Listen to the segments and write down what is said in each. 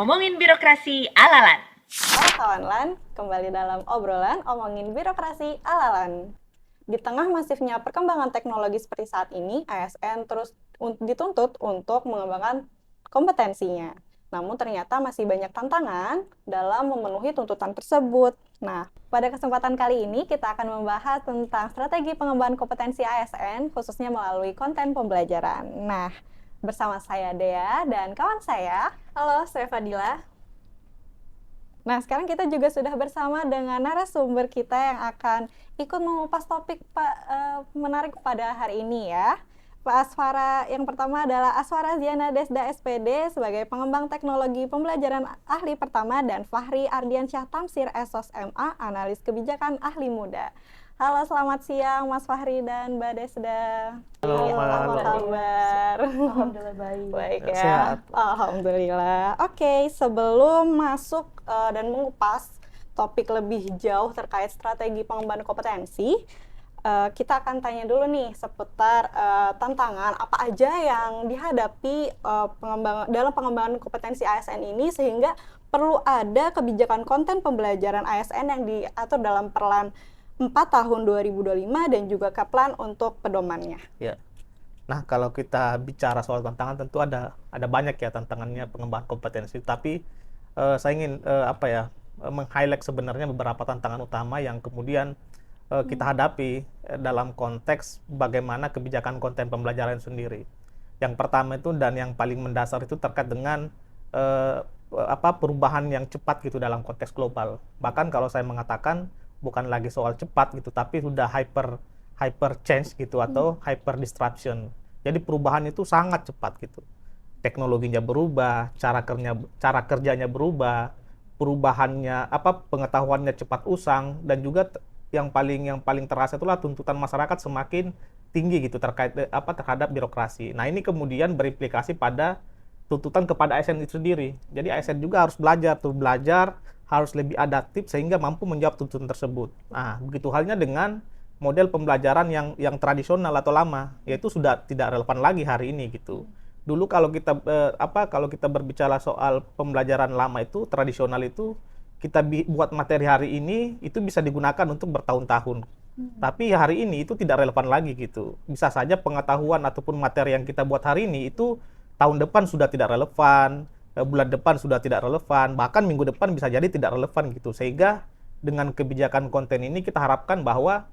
ngomongin birokrasi ala-lan. Para kawanlan, kembali dalam obrolan omongin birokrasi ala-lan. Di tengah masifnya perkembangan teknologi seperti saat ini, ASN terus dituntut untuk mengembangkan kompetensinya. Namun ternyata masih banyak tantangan dalam memenuhi tuntutan tersebut. Nah, pada kesempatan kali ini kita akan membahas tentang strategi pengembangan kompetensi ASN, khususnya melalui konten pembelajaran. Nah, bersama saya Dea dan kawan saya. Halo, saya Fadila. Nah, sekarang kita juga sudah bersama dengan narasumber kita yang akan ikut mengupas topik menarik pada hari ini ya. Pak Aswara, yang pertama adalah Aswara Ziana Desda SPD sebagai pengembang teknologi pembelajaran ahli pertama dan Fahri Ardiansyah Tamsir SOS MA, analis kebijakan ahli muda. Halo, selamat siang Mas Fahri dan Mbak Desda. Halo, apa kabar? Alhamdulillah baik. Baik ya. Sehat. Alhamdulillah. Oke, sebelum masuk dan mengupas topik lebih jauh terkait strategi pengembangan kompetensi, kita akan tanya dulu nih seputar tantangan apa aja yang dihadapi dalam pengembangan kompetensi ASN ini sehingga perlu ada kebijakan konten pembelajaran ASN yang diatur dalam Perlan 4 tahun 2025 dan juga Keplan untuk pedomannya. Ya. Nah, kalau kita bicara soal tantangan tentu ada banyak ya tantangannya pengembangan kompetensi, tapi saya ingin meng-highlight sebenarnya beberapa tantangan utama yang kemudian kita hadapi dalam konteks bagaimana kebijakan konten pembelajaran sendiri. Yang pertama itu dan yang paling mendasar itu terkait dengan perubahan yang cepat gitu dalam konteks global. Bahkan kalau saya mengatakan bukan lagi soal cepat gitu, tapi sudah hyper change gitu atau hyper disruption. Jadi perubahan itu sangat cepat gitu. Teknologinya berubah, cara kerjanya berubah, perubahannya pengetahuannya cepat usang, dan juga yang paling terasa itulah tuntutan masyarakat semakin tinggi gitu terhadap birokrasi. Nah, ini kemudian berimplikasi pada tuntutan kepada ASN itu sendiri. Jadi ASN juga harus belajar harus lebih adaptif sehingga mampu menjawab tuntutan tersebut. Nah, begitu halnya dengan model pembelajaran yang tradisional atau lama, yaitu sudah tidak relevan lagi hari ini gitu. Dulu kalau kita berbicara soal pembelajaran lama itu tradisional itu kita buat materi hari ini itu bisa digunakan untuk bertahun-tahun. Tapi hari ini itu tidak relevan lagi gitu. Bisa saja pengetahuan ataupun materi yang kita buat hari ini itu tahun depan sudah tidak relevan, bulan depan sudah tidak relevan, bahkan minggu depan bisa jadi tidak relevan gitu. Sehingga dengan kebijakan konten ini kita harapkan bahwa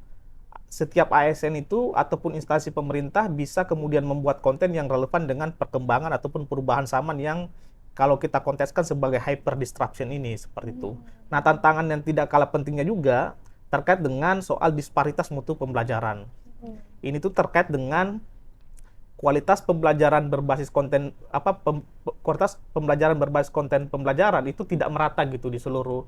setiap ASN itu ataupun instansi pemerintah bisa kemudian membuat konten yang relevan dengan perkembangan ataupun perubahan zaman yang kalau kita konteskan sebagai hyper disruption ini seperti itu. Nah, tantangan yang tidak kalah pentingnya juga terkait dengan soal disparitas mutu pembelajaran. Ini tuh terkait dengan kualitas pembelajaran berbasis konten kualitas pembelajaran berbasis konten pembelajaran itu tidak merata gitu di seluruh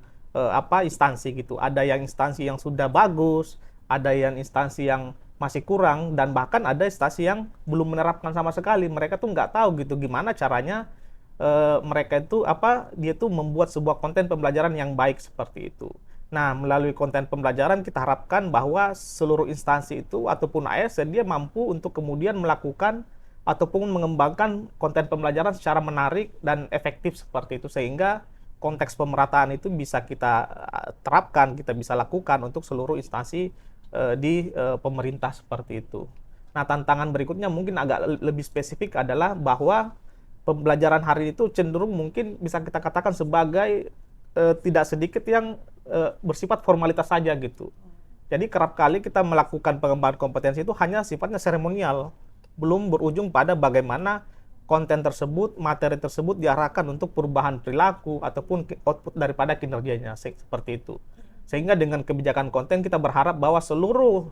instansi gitu. Ada yang instansi yang sudah bagus, ada yang instansi yang masih kurang, dan bahkan ada instansi yang belum menerapkan sama sekali. Mereka tuh nggak tahu gitu gimana caranya mereka itu dia tuh membuat sebuah konten pembelajaran yang baik seperti itu. Nah, melalui konten pembelajaran kita harapkan bahwa seluruh instansi itu ataupun ASN dia mampu untuk kemudian melakukan ataupun mengembangkan konten pembelajaran secara menarik dan efektif seperti itu, sehingga konteks pemerataan itu bisa kita terapkan, kita bisa lakukan untuk seluruh instansi di pemerintah seperti itu. Nah, tantangan berikutnya mungkin agak lebih spesifik adalah bahwa pembelajaran hari itu cenderung mungkin bisa kita katakan sebagai tidak sedikit yang bersifat formalitas saja gitu. Jadi kerap kali kita melakukan pengembangan kompetensi itu hanya sifatnya seremonial, belum berujung pada bagaimana konten tersebut, materi tersebut diarahkan untuk perubahan perilaku ataupun output daripada kinerjanya seperti itu. Sehingga dengan kebijakan konten kita berharap bahwa seluruh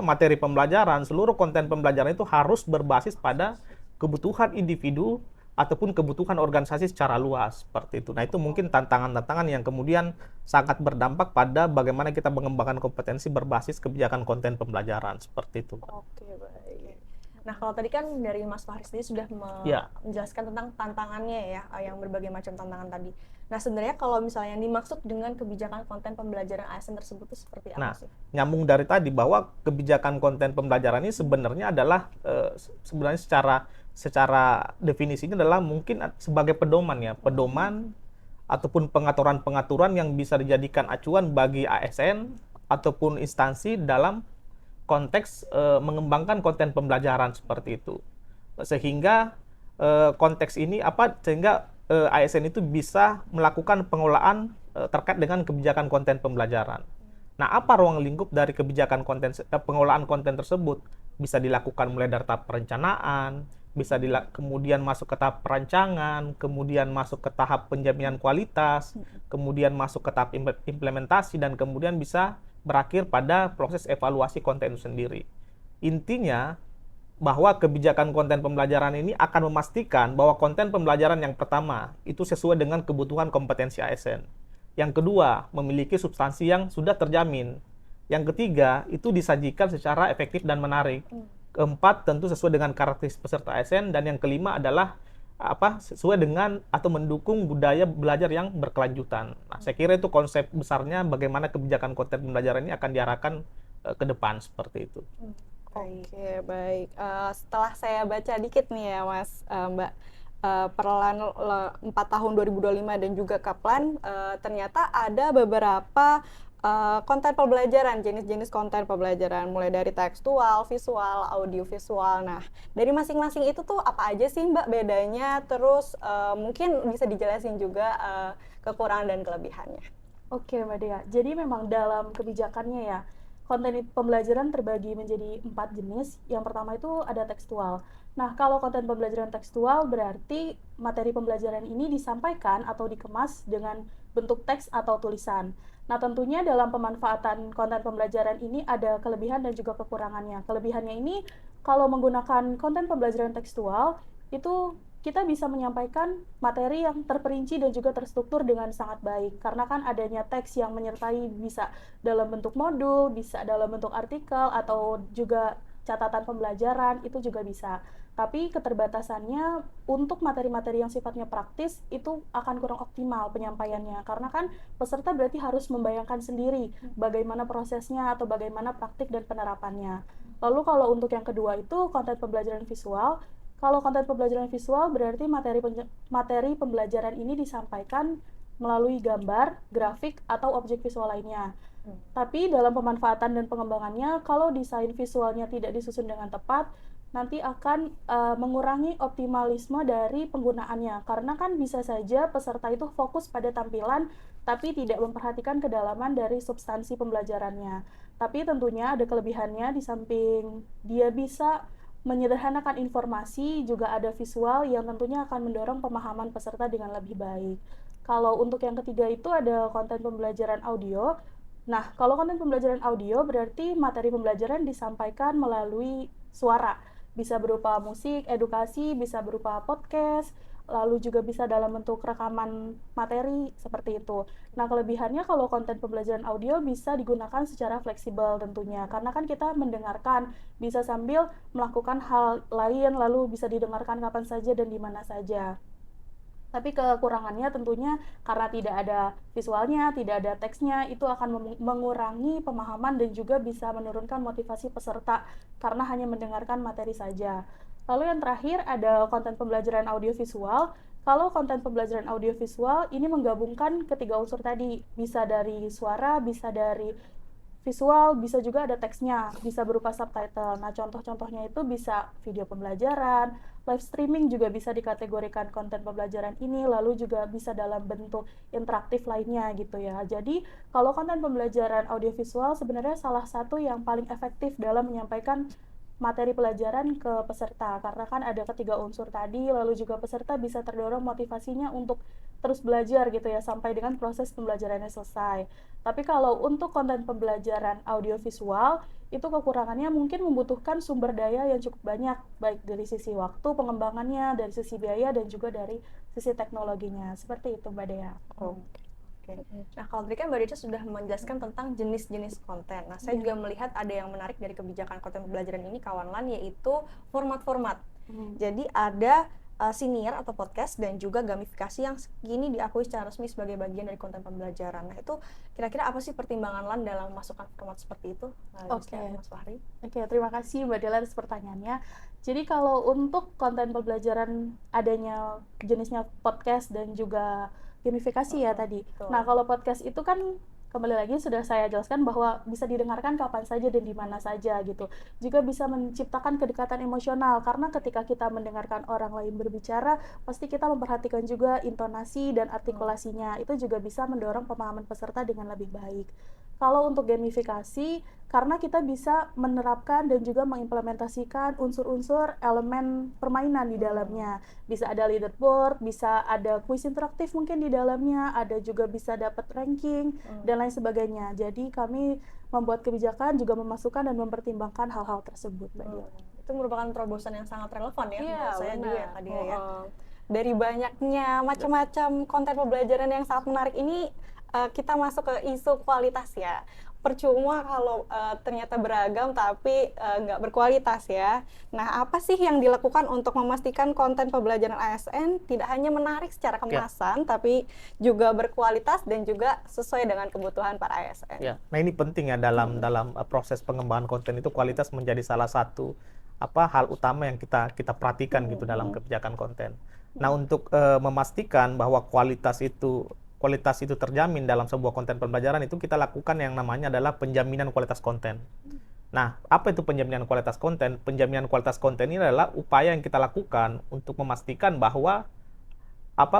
materi pembelajaran, seluruh konten pembelajaran itu harus berbasis pada kebutuhan individu ataupun kebutuhan organisasi secara luas seperti itu. Nah, itu mungkin tantangan-tantangan yang kemudian sangat berdampak pada bagaimana kita mengembangkan kompetensi berbasis kebijakan konten pembelajaran seperti itu. Oke, baik. Nah, kalau tadi kan dari Mas Fahri sendiri sudah menjelaskan tentang tantangannya ya, yang berbagai macam tantangan tadi. Nah, sebenarnya kalau misalnya yang dimaksud dengan kebijakan konten pembelajaran ASN tersebut itu seperti apa sih? Nyambung dari tadi bahwa kebijakan konten pembelajaran ini sebenarnya adalah sebenarnya secara definisinya adalah mungkin sebagai pedoman ya, pedoman ataupun pengaturan-pengaturan yang bisa dijadikan acuan bagi ASN ataupun instansi dalam konteks mengembangkan konten pembelajaran seperti itu. Sehingga konteks ini sehingga ASN itu bisa melakukan pengelolaan terkait dengan kebijakan konten pembelajaran. Nah, apa ruang lingkup dari kebijakan pengelolaan konten tersebut? Bisa dilakukan mulai dari tahap perencanaan, bisa kemudian masuk ke tahap perancangan, kemudian masuk ke tahap penjaminan kualitas, kemudian masuk ke tahap implementasi, dan kemudian bisa berakhir pada proses evaluasi konten itu sendiri. Intinya, bahwa kebijakan konten pembelajaran ini akan memastikan bahwa konten pembelajaran yang pertama itu sesuai dengan kebutuhan kompetensi ASN. Yang kedua, memiliki substansi yang sudah terjamin. Yang ketiga, itu disajikan secara efektif dan menarik. Keempat, tentu sesuai dengan karakteristik peserta ASN. Dan yang kelima adalah sesuai dengan atau mendukung budaya belajar yang berkelanjutan. Nah, saya kira itu konsep besarnya bagaimana kebijakan konten pembelajaran ini akan diarahkan ke depan seperti itu. Oke, baik. Setelah saya baca dikit nih ya, Mas, Mbak, Perlan 4 tahun 2025 dan juga Kaplan, ternyata ada beberapa konten pembelajaran, jenis-jenis konten pembelajaran, mulai dari tekstual, visual, audiovisual. Nah, dari masing-masing itu tuh apa aja sih Mbak bedanya? Terus mungkin bisa dijelasin juga kekurangan dan kelebihannya. Oke Mbak Dea, jadi memang dalam kebijakannya ya, konten pembelajaran terbagi menjadi 4 jenis. Yang pertama itu ada tekstual. Nah, kalau konten pembelajaran tekstual berarti materi pembelajaran ini disampaikan atau dikemas dengan bentuk teks atau tulisan. Nah, tentunya dalam pemanfaatan konten pembelajaran ini ada kelebihan dan juga kekurangannya. Kelebihannya ini, kalau menggunakan konten pembelajaran tekstual, itu kita bisa menyampaikan materi yang terperinci dan juga terstruktur dengan sangat baik. Karena kan adanya teks yang menyertai bisa dalam bentuk modul, bisa dalam bentuk artikel, atau juga catatan pembelajaran, itu juga bisa. Tapi keterbatasannya untuk materi-materi yang sifatnya praktis itu akan kurang optimal penyampaiannya. Karena kan peserta berarti harus membayangkan sendiri bagaimana prosesnya atau bagaimana praktik dan penerapannya. Lalu kalau untuk yang kedua itu konten pembelajaran visual. Kalau konten pembelajaran visual berarti materi pembelajaran ini disampaikan melalui gambar, grafik, atau objek visual lainnya. Tapi dalam pemanfaatan dan pengembangannya, kalau desain visualnya tidak disusun dengan tepat, nanti akan mengurangi optimalisme dari penggunaannya. Karena kan bisa saja peserta itu fokus pada tampilan, tapi tidak memperhatikan kedalaman dari substansi pembelajarannya. Tapi tentunya ada kelebihannya, di samping dia bisa menyederhanakan informasi, juga ada visual yang tentunya akan mendorong pemahaman peserta dengan lebih baik. Kalau untuk yang ketiga itu ada konten pembelajaran audio. Nah, kalau konten pembelajaran audio berarti materi pembelajaran disampaikan melalui suara. Bisa berupa musik, edukasi, bisa berupa podcast, lalu juga bisa dalam bentuk rekaman materi seperti itu. Nah, kelebihannya kalau konten pembelajaran audio bisa digunakan secara fleksibel tentunya, karena kan kita mendengarkan, bisa sambil melakukan hal lain, lalu bisa didengarkan kapan saja dan di mana saja. Tapi kekurangannya tentunya karena tidak ada visualnya, tidak ada teksnya, itu akan mengurangi pemahaman dan juga bisa menurunkan motivasi peserta karena hanya mendengarkan materi saja. Lalu yang terakhir ada konten pembelajaran audiovisual. Kalau konten pembelajaran audiovisual ini menggabungkan ketiga unsur tadi, bisa dari suara, bisa dari visual, bisa juga ada teksnya, bisa berupa subtitle. Nah, contoh-contohnya itu bisa video pembelajaran, live streaming juga bisa dikategorikan konten pembelajaran ini, lalu juga bisa dalam bentuk interaktif lainnya gitu ya. Jadi, kalau konten pembelajaran audiovisual sebenarnya salah satu yang paling efektif dalam menyampaikan materi pelajaran ke peserta, karena kan ada ketiga unsur tadi, lalu juga peserta bisa terdorong motivasinya untuk terus belajar gitu ya, sampai dengan proses pembelajarannya selesai. Tapi kalau untuk konten pembelajaran audiovisual, itu kekurangannya mungkin membutuhkan sumber daya yang cukup banyak, baik dari sisi waktu pengembangannya, dari sisi biaya, dan juga dari sisi teknologinya. Seperti itu, Mbak Dea. Nah, kalau tadi kan Mbak Deca sudah menjelaskan tentang jenis-jenis konten. Nah, saya juga melihat ada yang menarik dari kebijakan konten pembelajaran ini, kawan LAN, yaitu format-format. Jadi ada siniar atau podcast dan juga gamifikasi yang kini diakui secara resmi sebagai bagian dari konten pembelajaran. Nah itu kira-kira apa sih pertimbangan LAN dalam memasukkan format seperti itu? Oke. Mas Fahri. Oke, terima kasih Mbak Dela atas pertanyaannya. Jadi kalau untuk konten pembelajaran adanya jenisnya podcast dan juga gamifikasi ya tadi. Betul. Nah kalau podcast itu kan kembali lagi sudah saya jelaskan bahwa bisa didengarkan kapan saja dan di mana saja gitu. Juga bisa menciptakan kedekatan emosional karena ketika kita mendengarkan orang lain berbicara, pasti kita memperhatikan juga intonasi dan artikulasinya. Itu juga bisa mendorong pemahaman peserta dengan lebih baik. Kalau untuk gamifikasi, karena kita bisa menerapkan dan juga mengimplementasikan unsur-unsur elemen permainan di dalamnya. Bisa ada leaderboard, bisa ada kuis interaktif mungkin di dalamnya, ada juga bisa dapat ranking, dan lain sebagainya. Jadi kami membuat kebijakan juga memasukkan dan mempertimbangkan hal-hal tersebut, Mbak Dila. Itu merupakan terobosan yang sangat relevan ya, menurut saya juga ya tadi ya. Dari banyaknya macam-macam konten pembelajaran yang sangat menarik ini, kita masuk ke isu kualitas ya. Percuma kalau ternyata beragam tapi nggak berkualitas ya. Nah, apa sih yang dilakukan untuk memastikan konten pembelajaran ASN tidak hanya menarik secara kemasan, tapi juga berkualitas dan juga sesuai dengan kebutuhan para ASN? Ya. Nah ini penting ya dalam proses pengembangan konten itu kualitas menjadi salah satu hal utama yang kita perhatikan gitu dalam kebijakan konten. Nah untuk memastikan bahwa kualitas itu terjamin dalam sebuah konten pembelajaran itu kita lakukan yang namanya adalah penjaminan kualitas konten. Nah, apa itu penjaminan kualitas konten? Penjaminan kualitas konten ini adalah upaya yang kita lakukan untuk memastikan bahwa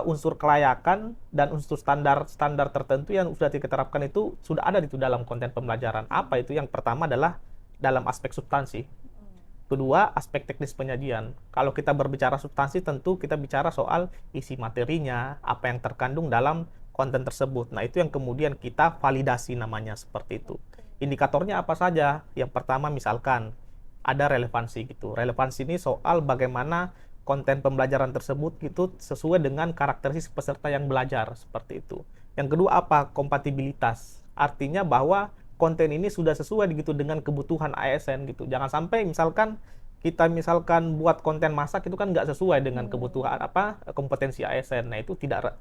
unsur kelayakan dan unsur standar tertentu yang sudah diterapkan itu sudah ada di dalam konten pembelajaran. Apa itu? Yang pertama adalah dalam aspek substansi. Kedua, aspek teknis penyajian. Kalau kita berbicara substansi, tentu kita bicara soal isi materinya, apa yang terkandung dalam konten tersebut. Nah, itu yang kemudian kita validasi namanya seperti itu. Indikatornya apa saja? Yang pertama misalkan ada relevansi gitu. Relevansi ini soal bagaimana konten pembelajaran tersebut itu sesuai dengan karakteristik peserta yang belajar seperti itu. Yang kedua apa? Kompatibilitas. Artinya bahwa konten ini sudah sesuai gitu dengan kebutuhan ASN gitu. Jangan sampai kita buat konten masak itu kan nggak sesuai dengan kebutuhan kompetensi ASN. Nah, itu tidak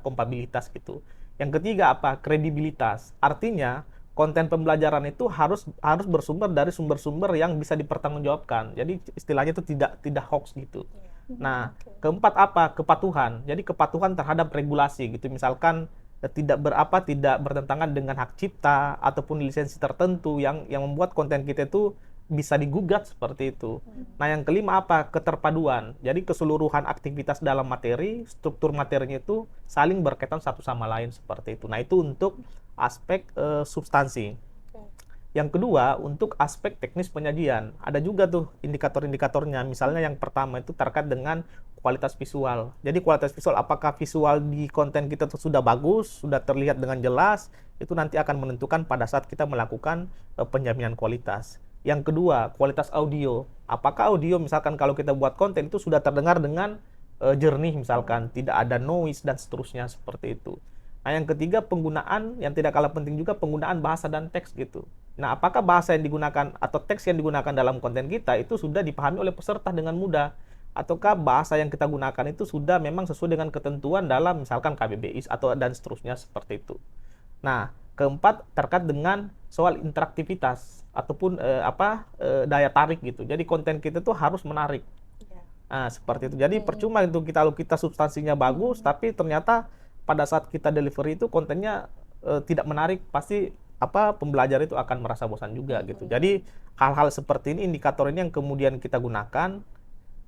kompatibilitas gitu. Yang ketiga kredibilitas. Artinya konten pembelajaran itu harus bersumber dari sumber-sumber yang bisa dipertanggungjawabkan. Jadi istilahnya itu tidak hoax gitu. Nah, keempat kepatuhan. Jadi kepatuhan terhadap regulasi gitu. Misalkan tidak bertentangan dengan hak cipta ataupun lisensi tertentu yang membuat konten kita itu bisa digugat seperti itu. Nah, yang kelima keterpaduan. Jadi keseluruhan aktivitas dalam materi, struktur materinya itu saling berkaitan satu sama lain seperti itu. Nah, itu untuk aspek substansi. Yang kedua, untuk aspek teknis penyajian. Ada juga tuh indikator-indikatornya. Misalnya yang pertama itu terkait dengan kualitas visual. Jadi kualitas visual, apakah visual di konten kita sudah bagus, sudah terlihat dengan jelas, itu nanti akan menentukan pada saat kita melakukan penjaminan kualitas. Yang kedua, kualitas audio. Apakah audio misalkan kalau kita buat konten itu sudah terdengar dengan jernih misalkan, tidak ada noise dan seterusnya seperti itu. Nah, yang ketiga penggunaan, yang tidak kalah penting juga penggunaan bahasa dan teks gitu. Nah, apakah bahasa yang digunakan atau teks yang digunakan dalam konten kita itu sudah dipahami oleh peserta dengan mudah? Ataukah bahasa yang kita gunakan itu sudah memang sesuai dengan ketentuan dalam misalkan KBBI dan seterusnya seperti itu. Nah, keempat terkait dengan soal interaktivitas ataupun daya tarik gitu. Jadi konten kita tuh harus menarik. Nah, seperti itu. Jadi percuma itu kalau kita substansinya bagus tapi ternyata pada saat kita delivery itu kontennya tidak menarik, pasti pembelajar itu akan merasa bosan juga gitu. Jadi hal-hal seperti ini, indikator ini yang kemudian kita gunakan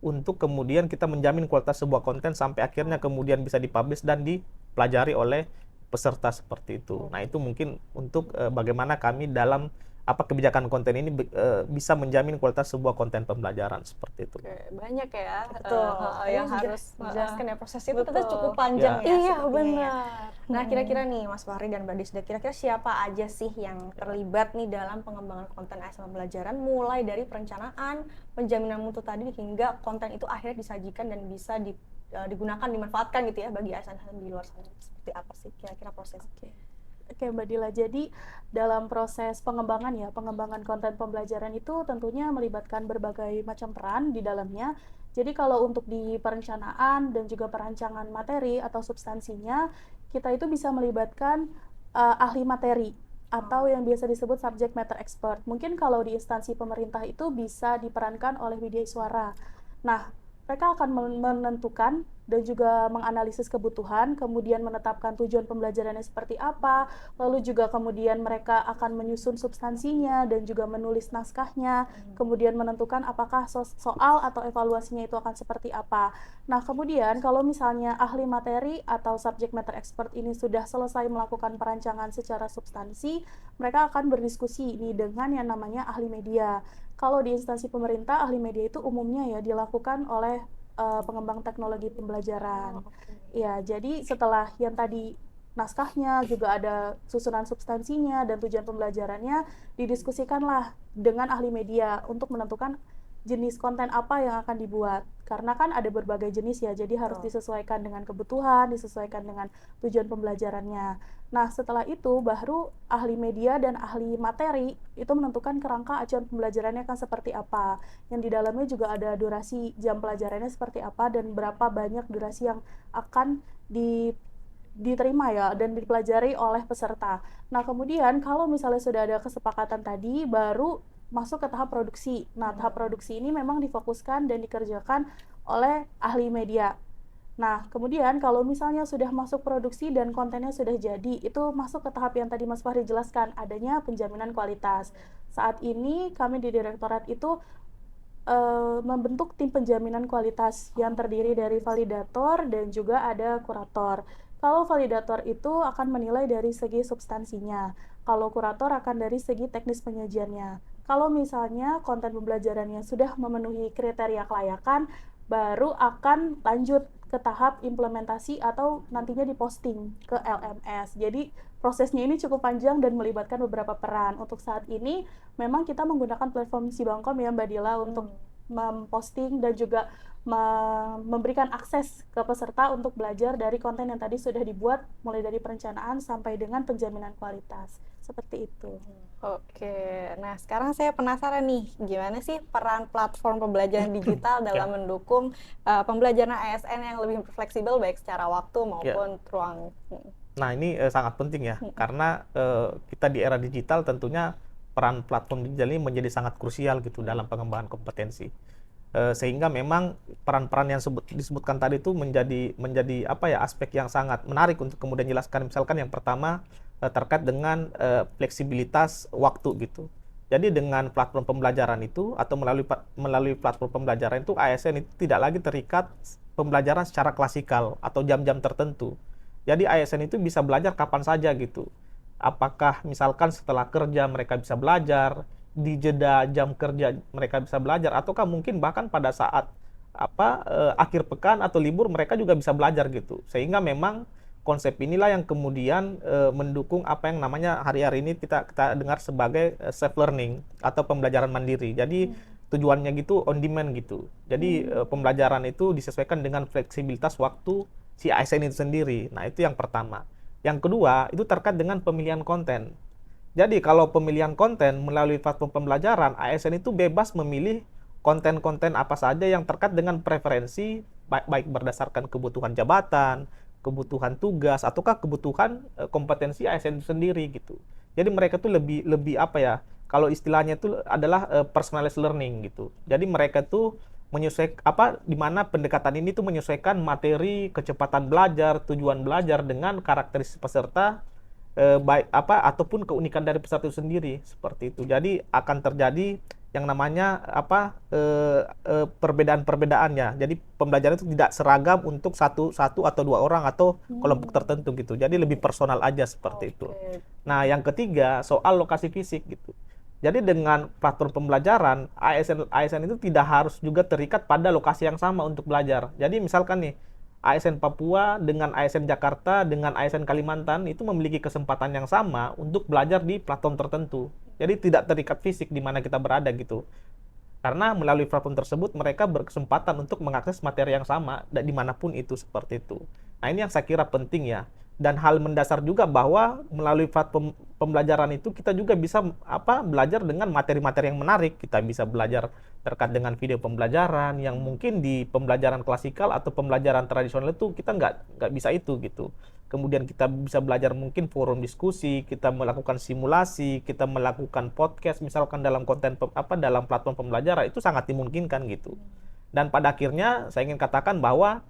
untuk kemudian kita menjamin kualitas sebuah konten sampai akhirnya kemudian bisa dipublish dan dipelajari oleh peserta seperti itu. Nah, itu mungkin untuk bagaimana kami dalam kebijakan konten ini bisa menjamin kualitas sebuah konten pembelajaran seperti itu. Oke, banyak ya. Betul. Yang harus menjelaskan ya proses itu ternyata cukup panjang ya. Iya, benar. Nah, kira-kira nih Mas Fahri dan Mbak Disda, kira-kira siapa aja sih yang terlibat nih dalam pengembangan konten ASN pembelajaran, mulai dari perencanaan, penjaminan mutu tadi hingga konten itu akhirnya disajikan dan bisa digunakan, dimanfaatkan gitu ya bagi ASN di luar sana. Seperti apa sih kira-kira proses? Oke Mbak Dila, jadi dalam proses pengembangan konten pembelajaran itu tentunya melibatkan berbagai macam peran di dalamnya. Jadi kalau untuk di perencanaan dan juga perancangan materi atau substansinya, kita itu bisa melibatkan ahli materi atau yang biasa disebut subject matter expert. Mungkin kalau di instansi pemerintah itu bisa diperankan oleh widyaswara. Nah, mereka akan menentukan dan juga menganalisis kebutuhan, kemudian menetapkan tujuan pembelajarannya seperti apa, lalu juga kemudian mereka akan menyusun substansinya dan juga menulis naskahnya, kemudian menentukan apakah soal atau evaluasinya itu akan seperti apa. Nah, kemudian kalau misalnya ahli materi atau subject matter expert ini sudah selesai melakukan perancangan secara substansi, mereka akan berdiskusi ini dengan yang namanya ahli media. Kalau di instansi pemerintah, ahli media itu umumnya ya dilakukan oleh pengembang teknologi pembelajaran. Ya, jadi setelah yang tadi naskahnya, juga ada susunan substansinya dan tujuan pembelajarannya, didiskusikanlah dengan ahli media untuk menentukan jenis konten apa yang akan dibuat. Karena kan ada berbagai jenis ya, jadi harus disesuaikan dengan kebutuhan, disesuaikan dengan tujuan pembelajarannya. Nah, setelah itu baru ahli media dan ahli materi itu menentukan kerangka acuan pembelajarannya akan seperti apa. Yang di dalamnya juga ada durasi jam pelajarannya seperti apa dan berapa banyak durasi yang akan diterima ya dan dipelajari oleh peserta. Nah, kemudian kalau misalnya sudah ada kesepakatan tadi, baru masuk ke tahap produksi. Nah, tahap produksi ini memang difokuskan dan dikerjakan oleh ahli media. Nah, kemudian kalau misalnya sudah masuk produksi dan kontennya sudah jadi, itu masuk ke tahap yang tadi Mas Fahri jelaskan, adanya penjaminan kualitas. Saat ini kami di Direktorat itu membentuk tim penjaminan kualitas yang terdiri dari validator dan juga ada kurator. Kalau validator itu akan menilai dari segi substansinya, kalau kurator akan dari segi teknis penyajiannya. Kalau misalnya konten pembelajarannya sudah memenuhi kriteria kelayakan, baru akan lanjut ke tahap implementasi atau nantinya diposting ke LMS. Jadi prosesnya ini cukup panjang dan melibatkan beberapa peran. Untuk saat ini memang kita menggunakan platform Sibangkom ya Mbak Dila untuk memposting dan juga memberikan akses ke peserta untuk belajar dari konten yang tadi sudah dibuat mulai dari perencanaan sampai dengan penjaminan kualitas. Seperti itu. Oke, nah sekarang saya penasaran nih, gimana sih peran platform pembelajaran digital dalam mendukung pembelajaran ASN yang lebih fleksibel baik secara waktu maupun ruang. Nah, ini sangat penting ya, karena kita di era digital tentunya peran platform digital ini menjadi sangat krusial gitu dalam pengembangan kompetensi. Sehingga memang peran-peran yang disebutkan tadi itu menjadi apa ya, aspek yang sangat menarik untuk kemudian jelaskan. Misalkan yang pertama terkait dengan fleksibilitas waktu gitu. Jadi dengan platform pembelajaran itu atau melalui platform pembelajaran itu, ASN itu tidak lagi terikat pembelajaran secara klasikal atau jam-jam tertentu. Jadi ASN itu bisa belajar kapan saja gitu. Apakah misalkan setelah kerja mereka bisa belajar, di jeda jam kerja mereka bisa belajar, ataukah mungkin bahkan pada saat akhir pekan atau libur mereka juga bisa belajar gitu. Sehingga memang konsep inilah yang kemudian mendukung apa yang namanya hari-hari ini kita dengar sebagai self learning atau pembelajaran mandiri. Jadi tujuannya gitu on demand gitu. Jadi pembelajaran itu disesuaikan dengan fleksibilitas waktu si ASN itu sendiri. Nah, itu yang pertama. Yang kedua, itu terkait dengan pemilihan konten. Jadi kalau pemilihan konten melalui platform pembelajaran, ASN itu bebas memilih konten-konten apa saja yang terkait dengan preferensi, baik berdasarkan kebutuhan jabatan, kebutuhan tugas, ataukah kebutuhan kompetensi ASN itu sendiri gitu. Jadi mereka tuh lebih apa ya, kalau istilahnya itu adalah personalized learning gitu. Jadi mereka tuh menyesuaikan di mana pendekatan ini tuh menyesuaikan materi, kecepatan belajar, tujuan belajar dengan karakteristik peserta, baik ataupun keunikan dari peserta itu sendiri, seperti itu. Jadi akan terjadi yang namanya perbedaan-perbedaannya. Jadi pembelajaran itu tidak seragam untuk satu atau dua orang atau kelompok tertentu gitu. Jadi lebih personal aja seperti itu. Nah, yang ketiga soal lokasi fisik gitu. Jadi dengan platform pembelajaran, ASN itu tidak harus juga terikat pada lokasi yang sama untuk belajar. Jadi misalkan nih, ASN Papua dengan ASN Jakarta dengan ASN Kalimantan itu memiliki kesempatan yang sama untuk belajar di platform tertentu. Jadi tidak terikat fisik di mana kita berada gitu. Karena melalui platform tersebut mereka berkesempatan untuk mengakses materi yang sama dimanapun itu, seperti itu. Nah, ini yang saya kira penting ya. Dan hal mendasar juga bahwa melalui platform pembelajaran itu kita juga bisa belajar dengan materi-materi yang menarik. Kita bisa belajar terkait dengan video pembelajaran yang mungkin di pembelajaran klasikal atau pembelajaran tradisional itu kita nggak bisa itu gitu. Kemudian kita bisa belajar mungkin forum diskusi, kita melakukan simulasi, kita melakukan podcast misalkan dalam konten dalam platform pembelajaran itu sangat dimungkinkan gitu. Dan pada akhirnya saya ingin katakan bahwa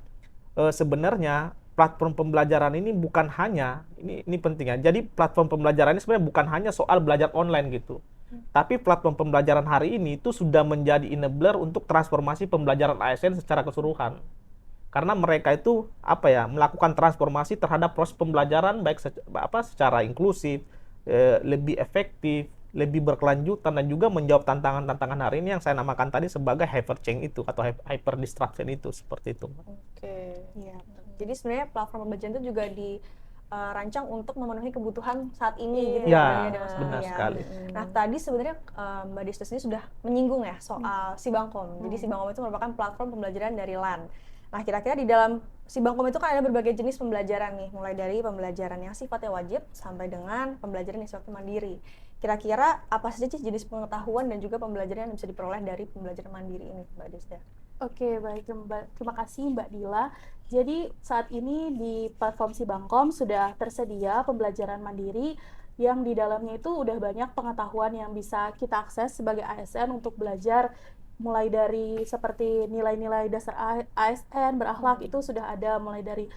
sebenarnya platform pembelajaran ini bukan hanya ini penting ya. Jadi platform pembelajaran ini sebenarnya bukan hanya soal belajar online gitu. Tapi platform pembelajaran hari ini itu sudah menjadi enabler untuk transformasi pembelajaran ASN secara keseluruhan. Karena mereka itu melakukan transformasi terhadap proses pembelajaran baik secara inklusif, lebih efektif, lebih berkelanjutan dan juga menjawab tantangan-tantangan hari ini yang saya namakan tadi sebagai hyper change itu atau hyper disruption itu seperti itu. Oke, iya. Jadi sebenarnya platform pembelajaran itu juga dirancang untuk memenuhi kebutuhan saat ini gitu ya. Ya, benar sekali. Nah, tadi sebenarnya Mbak Desta ini sudah menyinggung ya soal Sibangkom. Jadi Sibangkom itu merupakan platform pembelajaran dari LAN. Nah, kira-kira di dalam Sibangkom itu kan ada berbagai jenis pembelajaran nih, mulai dari pembelajaran yang sifatnya wajib sampai dengan pembelajaran yang sifatnya mandiri. Kira-kira apa saja sih jenis pengetahuan dan juga pembelajaran yang bisa diperoleh dari pembelajaran mandiri ini, Mbak Desta? Oke, baik. Terima kasih Mbak Dila. Jadi saat ini di platform Sibangkom sudah tersedia pembelajaran mandiri yang di dalamnya itu udah banyak pengetahuan yang bisa kita akses sebagai ASN untuk belajar, mulai dari seperti nilai-nilai dasar ASN, berakhlak itu sudah ada, mulai dari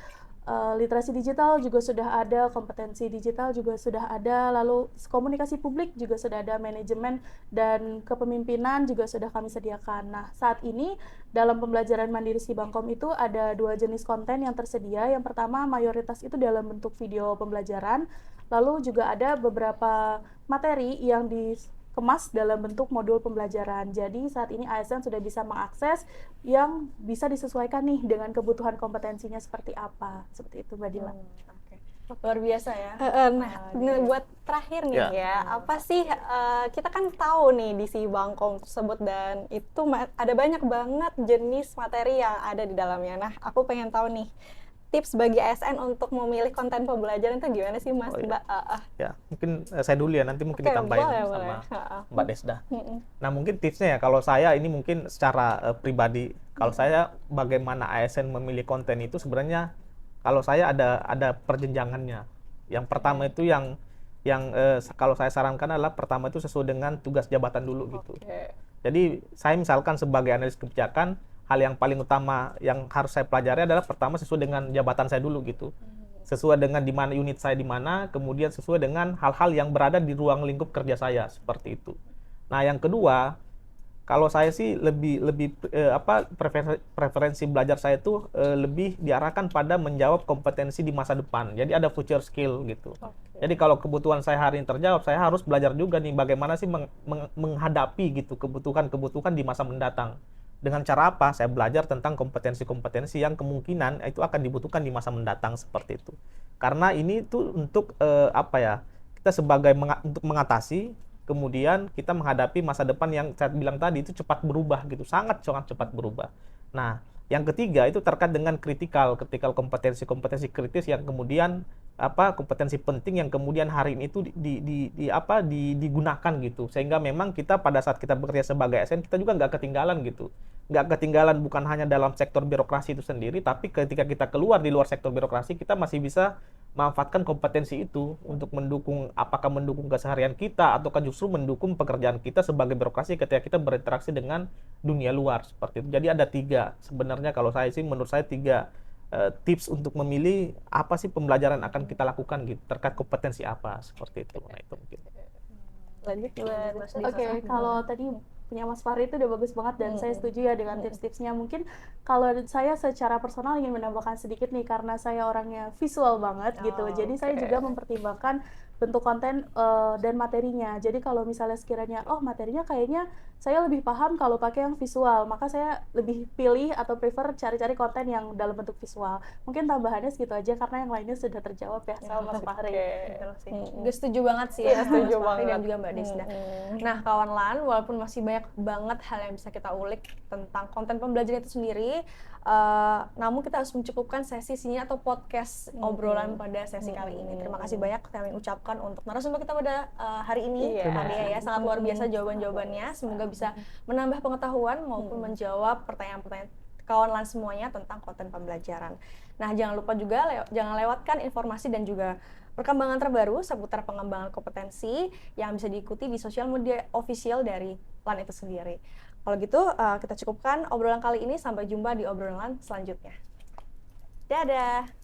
literasi digital juga sudah ada, kompetensi digital juga sudah ada, lalu komunikasi publik juga sudah ada, manajemen dan kepemimpinan juga sudah kami sediakan. Nah, saat ini dalam pembelajaran mandiri Sibangkom itu ada 2 jenis konten yang tersedia. Yang pertama mayoritas itu dalam bentuk video pembelajaran, lalu juga ada beberapa materi yang dikemas dalam bentuk modul pembelajaran. Jadi saat ini ASN sudah bisa mengakses yang bisa disesuaikan nih dengan kebutuhan kompetensinya seperti apa. Seperti itu Mbak Dila. Luar biasa ya. Nah, buat terakhir nih apa sih kita kan tahu nih di Sibangkom tersebut dan itu ada banyak banget jenis materi yang ada di dalamnya. Nah, aku pengen tahu nih tips bagi ASN untuk memilih konten pembelajaran itu gimana sih Mas, Mbak? Ya, mungkin saya dulu ya, nanti mungkin ditambahin sama Mbak Desda. Nah, mungkin tipsnya ya, kalau saya ini mungkin secara pribadi, kalau saya bagaimana ASN memilih konten itu sebenarnya kalau saya ada perjenjangannya. Yang pertama itu yang kalau saya sarankan adalah pertama itu sesuai dengan tugas jabatan dulu gitu. Jadi saya misalkan sebagai analis kebijakan, hal yang paling utama yang harus saya pelajari adalah pertama sesuai dengan jabatan saya dulu gitu. Sesuai dengan di mana unit saya di mana, kemudian sesuai dengan hal-hal yang berada di ruang lingkup kerja saya seperti itu. Nah, yang kedua, kalau saya sih preferensi belajar saya itu lebih diarahkan pada menjawab kompetensi di masa depan. Jadi ada future skill gitu. Jadi kalau kebutuhan saya hari ini terjawab, saya harus belajar juga nih bagaimana sih menghadapi gitu kebutuhan di masa mendatang. Dengan cara apa? Saya belajar tentang kompetensi-kompetensi yang kemungkinan itu akan dibutuhkan di masa mendatang seperti itu. Karena ini tuh untuk kita sebagai untuk mengatasi, kemudian kita menghadapi masa depan yang saya bilang tadi itu cepat berubah gitu, sangat cepat berubah. Nah, yang ketiga itu terkait dengan kritikal kompetensi kritis yang kemudian kompetensi penting yang kemudian hari ini itu digunakan gitu, sehingga memang kita pada saat kita bekerja sebagai ASN kita juga nggak ketinggalan gitu, nggak ketinggalan bukan hanya dalam sektor birokrasi itu sendiri, tapi ketika kita keluar di luar sektor birokrasi kita masih bisa manfaatkan kompetensi itu untuk mendukung keseharian kita ataukah justru mendukung pekerjaan kita sebagai birokrasi ketika kita berinteraksi dengan dunia luar seperti itu. Jadi ada 3 sebenarnya kalau saya sih, menurut saya 3 tips untuk memilih apa sih pembelajaran akan kita lakukan gitu terkait kompetensi apa seperti itu. Nah, itu mungkin. Oke, kalau tadi punya Mas Fahri itu udah bagus banget dan saya setuju ya dengan tips-tipsnya. Mungkin kalau saya secara personal ingin menambahkan sedikit nih, karena saya orangnya visual banget gitu. Jadi saya juga mempertimbangkan bentuk konten dan materinya. Jadi kalau misalnya sekiranya materinya kayaknya saya lebih paham kalau pakai yang visual, maka saya lebih pilih atau prefer cari-cari konten yang dalam bentuk visual. Mungkin tambahannya segitu aja karena yang lainnya sudah terjawab ya sama Mas Fahri. Gue setuju banget sih ya, setuju banget dan juga Mbak Desda. Nah, kawan LAN, walaupun masih banyak banget hal yang bisa kita ulik tentang konten pembelajaran itu sendiri, Namun kita harus mencukupkan sesi sini atau podcast obrolan pada sesi kali ini. Terima kasih banyak kami ucapkan untuk narasumber kita pada hari ini, Kak Dea ya. Sangat luar biasa jawaban-jawabannya. Semoga bisa menambah pengetahuan maupun menjawab pertanyaan-pertanyaan kawan lain semuanya tentang konten pembelajaran. Nah, jangan lupa juga jangan lewatkan informasi dan juga perkembangan terbaru seputar pengembangan kompetensi yang bisa diikuti di sosial media official dari LAN itu sendiri. Kalau gitu, kita cukupkan obrolan kali ini. Sampai jumpa di obrolan selanjutnya. Dadah!